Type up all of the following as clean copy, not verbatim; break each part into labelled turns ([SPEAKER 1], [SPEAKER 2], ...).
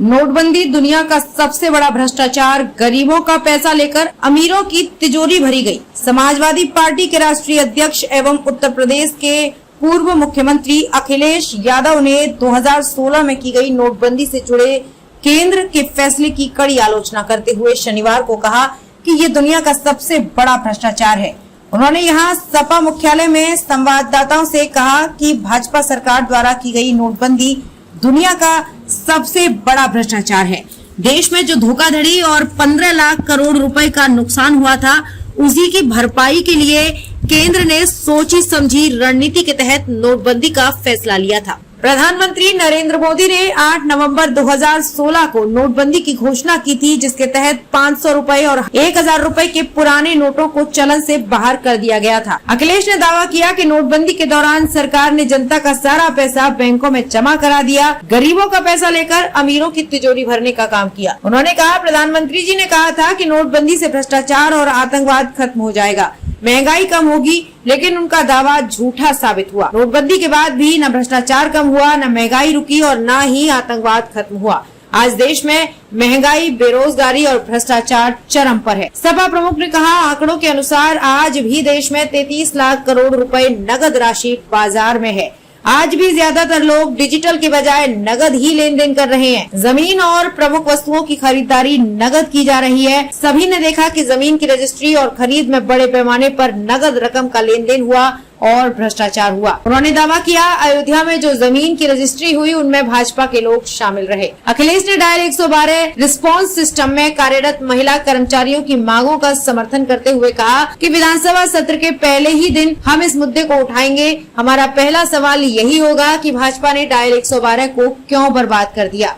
[SPEAKER 1] नोटबंदी दुनिया का सबसे बड़ा भ्रष्टाचार, गरीबों का पैसा लेकर अमीरों की तिजोरी भरी गई। समाजवादी पार्टी के राष्ट्रीय अध्यक्ष एवं उत्तर प्रदेश के पूर्व मुख्यमंत्री अखिलेश यादव ने 2016 में की गई नोटबंदी से जुड़े केंद्र के फैसले की कड़ी आलोचना करते हुए शनिवार को कहा कि ये दुनिया का सबसे बड़ा भ्रष्टाचार है। उन्होंने यहां सपा मुख्यालय में संवाददाताओं से कहा कि भाजपा सरकार द्वारा की गई नोटबंदी दुनिया का सबसे बड़ा भ्रष्टाचार है। देश में जो धोखाधड़ी और 15 लाख करोड़ रुपए का नुकसान हुआ था, उसी की भरपाई के लिए केंद्र ने सोची समझी रणनीति के तहत नोटबंदी का फैसला लिया था। प्रधानमंत्री नरेंद्र मोदी ने 8 नवंबर 2016 को नोटबंदी की घोषणा की थी, जिसके तहत 500 रुपए और 1000 रुपए के पुराने नोटों को चलन से बाहर कर दिया गया था। अखिलेश ने दावा किया कि नोटबंदी के दौरान सरकार ने जनता का सारा पैसा बैंकों में जमा करा दिया, गरीबों का पैसा लेकर अमीरों की तिजोरी भरने का काम किया। उन्होंने कहा, प्रधानमंत्री जी ने कहा था कि नोटबंदी से भ्रष्टाचार और आतंकवाद खत्म हो जाएगा, महंगाई कम होगी, लेकिन उनका दावा झूठा साबित हुआ। नोटबंदी के बाद भी न भ्रष्टाचार कम हुआ, न महंगाई रुकी और न ही आतंकवाद खत्म हुआ। आज देश में महंगाई, बेरोजगारी और भ्रष्टाचार चरम पर है। सपा प्रमुख ने कहा, आंकड़ों के अनुसार आज भी देश में 33 लाख करोड़ रुपए नगद राशि बाजार में है। आज भी ज्यादातर लोग डिजिटल के बजाय नगद ही लेन देन कर रहे हैं। जमीन और प्रमुख वस्तुओं की खरीदारी नगद की जा रही है। सभी ने देखा कि जमीन की रजिस्ट्री और खरीद में बड़े पैमाने पर नगद रकम का लेन देन हुआ और भ्रष्टाचार हुआ। उन्होंने दावा किया, अयोध्या में जो जमीन की रजिस्ट्री हुई उनमें भाजपा के लोग शामिल रहे। अखिलेश ने डायल 112 रिस्पांस सिस्टम में कार्यरत महिला कर्मचारियों की मांगों का समर्थन करते हुए कहा कि विधानसभा सत्र के पहले ही दिन हम इस मुद्दे को उठाएंगे। हमारा पहला सवाल यही होगा कि भाजपा ने डायल 112 को क्यों बर्बाद कर दिया।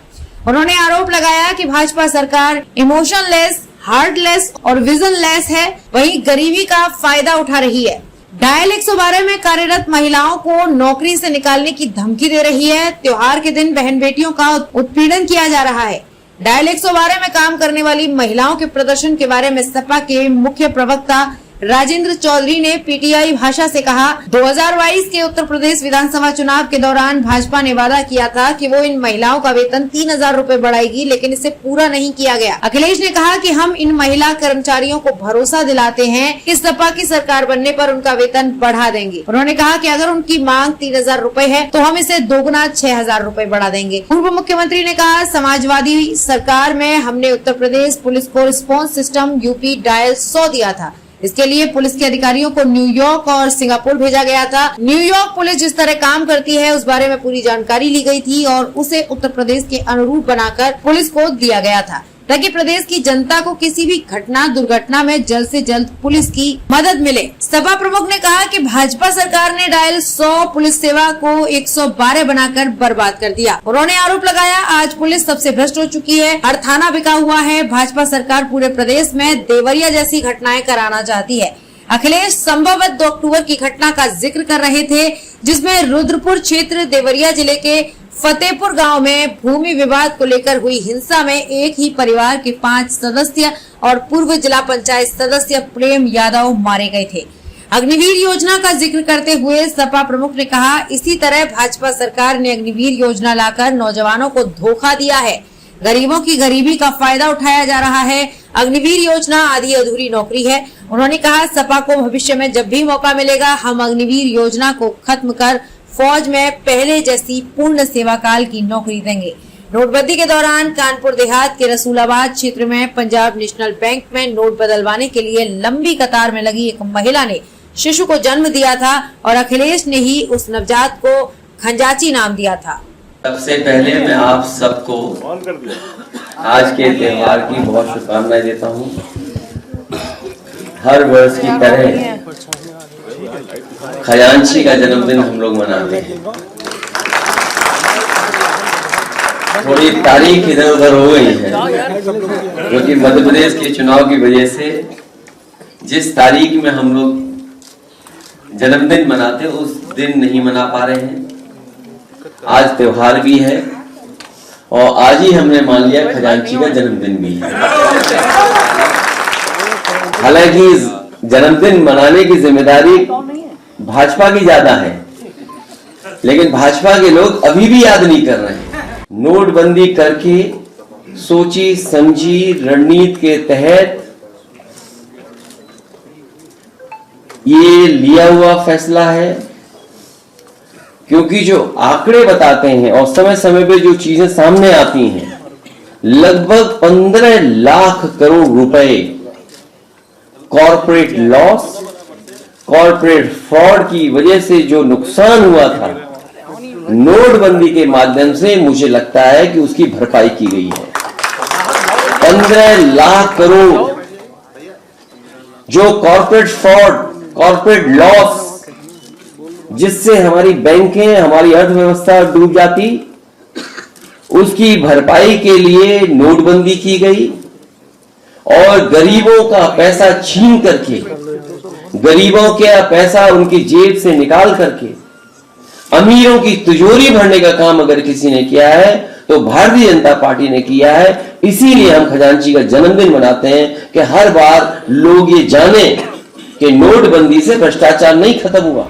[SPEAKER 1] उन्होंने आरोप लगाया कि भाजपा सरकार इमोशनलेस, हार्टलेस और विजनलेस है, वहीं गरीबी का फायदा उठा रही है। डायल 112 में कार्यरत महिलाओं को नौकरी से निकालने की धमकी दे रही है। त्योहार के दिन बहन बेटियों का उत्पीड़न किया जा रहा है। डायल 112 में काम करने वाली महिलाओं के प्रदर्शन के बारे में सपा के मुख्य प्रवक्ता राजेंद्र चौधरी ने पीटीआई भाषा से कहा, 2022 के उत्तर प्रदेश विधानसभा चुनाव के दौरान भाजपा ने वादा किया था कि वो इन महिलाओं का वेतन 3000 रुपए बढ़ाएगी, लेकिन इसे पूरा नहीं किया गया। अखिलेश ने कहा कि हम इन महिला कर्मचारियों को भरोसा दिलाते हैं कि सपा की सरकार बनने पर उनका वेतन बढ़ा देंगे। उन्होंने कहा कि अगर उनकी मांग 3000 रुपए है तो हम इसे दोगुना 6000 रुपए बढ़ा देंगे। पूर्व मुख्यमंत्री ने कहा, समाजवादी सरकार में हमने उत्तर प्रदेश पुलिस को रिस्पांस सिस्टम यूपी डायल 100 दिया था। इसके लिए पुलिस के अधिकारियों को न्यूयॉर्क और सिंगापुर भेजा गया था। न्यूयॉर्क पुलिस जिस तरह काम करती है उस बारे में पूरी जानकारी ली गई थी और उसे उत्तर प्रदेश के अनुरूप बनाकर पुलिस को दिया गया था, ताकि प्रदेश की जनता को किसी भी घटना दुर्घटना में जल्द से जल्द पुलिस की मदद मिले। सपा प्रमुख ने कहा कि भाजपा सरकार ने डायल 100 पुलिस सेवा को 112 बनाकर बर्बाद कर दिया। उन्होंने आरोप लगाया, आज पुलिस सबसे भ्रष्ट हो चुकी है, हर थाना बिका हुआ है। भाजपा सरकार पूरे प्रदेश में देवरिया जैसी घटनाएं कराना चाहती है। अखिलेश संभवतः 2 अक्टूबर की घटना का जिक्र कर रहे थे, जिसमें रुद्रपुर क्षेत्र देवरिया जिले के फतेहपुर गांव में भूमि विवाद को लेकर हुई हिंसा में एक ही परिवार के 5 सदस्य और पूर्व जिला पंचायत सदस्य प्रेम यादव मारे गए थे। अग्निवीर योजना का जिक्र करते हुए सपा प्रमुख ने कहा, इसी तरह भाजपा सरकार ने अग्निवीर योजना लाकर नौजवानों को धोखा दिया है। गरीबों की गरीबी का फायदा उठाया जा रहा है। अग्निवीर योजना आधी अधूरी नौकरी है। उन्होंने कहा, सपा को भविष्य में जब भी मौका मिलेगा हम अग्निवीर योजना को खत्म कर फौज में पहले जैसी पूर्ण सेवा काल की नौकरी देंगे। नोटबंदी के दौरान कानपुर देहात के रसूलाबाद क्षेत्र में पंजाब नेशनल बैंक में नोट बदलवाने के लिए लंबी कतार में लगी एक महिला ने शिशु को जन्म दिया था और अखिलेश ने ही उस नवजात को खंजाची नाम दिया था।
[SPEAKER 2] सबसे पहले मैं आप सबको आज के त्योहार की बहुत शुभकामनाएं देता हूँ। हर वर्ष की तरह खजांची का जन्मदिन हम लोग मनाते हैं। थोड़ी तारीख इधर उधर हो गई है, क्योंकि मध्य प्रदेश के चुनाव की वजह से जिस तारीख में हम लोग जन्मदिन मनाते उस दिन नहीं मना पा रहे हैं। आज त्योहार भी है और आज ही हमने मान लिया खजांची का जन्मदिन भी है। हालांकि जन्मदिन मनाने की जिम्मेदारी भाजपा की ज्यादा है, लेकिन भाजपा के लोग अभी भी याद नहीं कर रहे हैं। नोटबंदी करके सोची समझी रणनीति के तहत ये लिया हुआ फैसला है, क्योंकि जो आंकड़े बताते हैं और समय समय पे जो चीजें सामने आती हैं, लगभग 15 लाख करोड़ रुपए कॉर्पोरेट लॉस, कॉर्पोरेट फ्रॉड की वजह से जो नुकसान हुआ था नोटबंदी के माध्यम से, मुझे लगता है कि उसकी भरपाई की गई है। 15 लाख करोड़ जो कॉर्पोरेट फ्रॉड, कॉर्पोरेट लॉस, जिससे हमारी बैंकें, हमारी अर्थव्यवस्था डूब जाती, उसकी भरपाई के लिए नोटबंदी की गई और गरीबों का पैसा छीन करके, गरीबों का पैसा उनकी जेब से निकाल करके अमीरों की तिजोरी भरने का काम अगर किसी ने किया है तो भारतीय जनता पार्टी ने किया है। इसीलिए हम खजांची का जन्मदिन मनाते हैं कि हर बार लोग ये जाने कि नोटबंदी से भ्रष्टाचार नहीं खत्म हुआ।